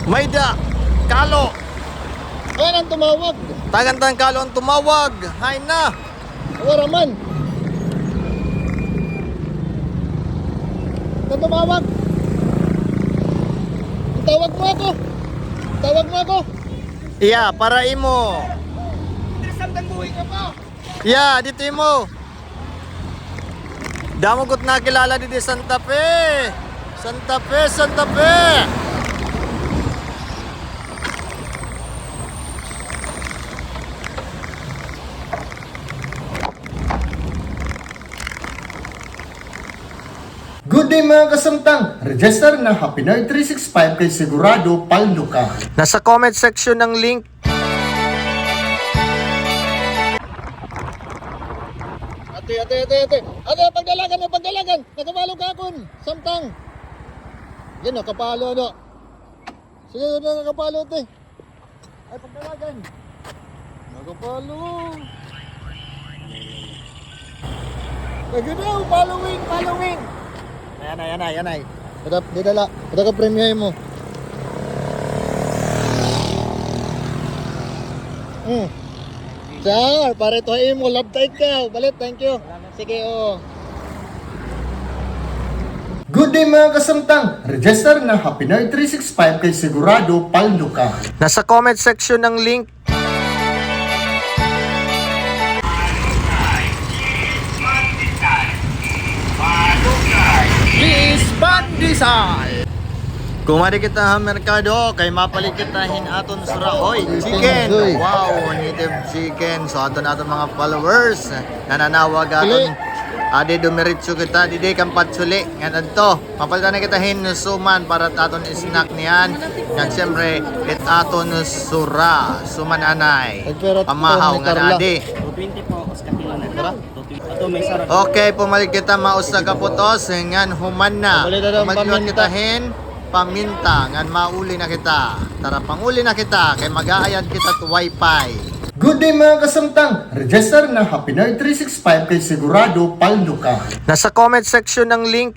Mayda, Kalo. Ayan ang tumawag. Tagantang Kalo ang tumawag. Hay na. Wala man. Ang tumawag. Tawag mo ako. Tawag mo ako. Iya, para imo. Sandang buhay ka pa. Yeah, dito imo. Damo kot nakilala dito sa Santa Fe. Santa Fe, Santa Fe. Good day mga kasamtang. Register na Happy Nerd 365 kay sigurado paldo ka. Nasa comment section ng link. Ate, pagdalagan. Nakapalo ka akon. Samtang. Yan, nakapalo, ano. Sige, nakapalo, ate. Ay, pagdalagan. Nakapalo. Nagano, following. Yan. Didala. Ito ka premium mo. Sir, pare to mo. Love tayo ka. Balit, thank you. Sige, oo. Good day mga kasamtang. Register na Happy Nerd 365 kay sigurado paldo ka. Nasa comment section ng link. Pandesal. Kumari kita sa merkado kay mapalit kita hin aton sa Rahoy Chicken. Wow, native chicken. So aton mga followers nananawag aton. Ade dumiritso kita didi kang patsuli ngan adto. Mapalitan na kita hin suman para aton snack niyan. Ngan siyempre it aton sura suman anay. Pamahaw nga ade. 220 po os ka kilo na. Ato may sarap. Okay, pumalit kita maus sa kaputos ngan human na. Pumalit kita hin paminta ngan mauli na kita. Tara panguli na kita kay mag-aayad kita to wifi. Good day mga kasamtang. Register na Happy Nerd 365 kay sigurado paldo ka. Nasa comment section ng link.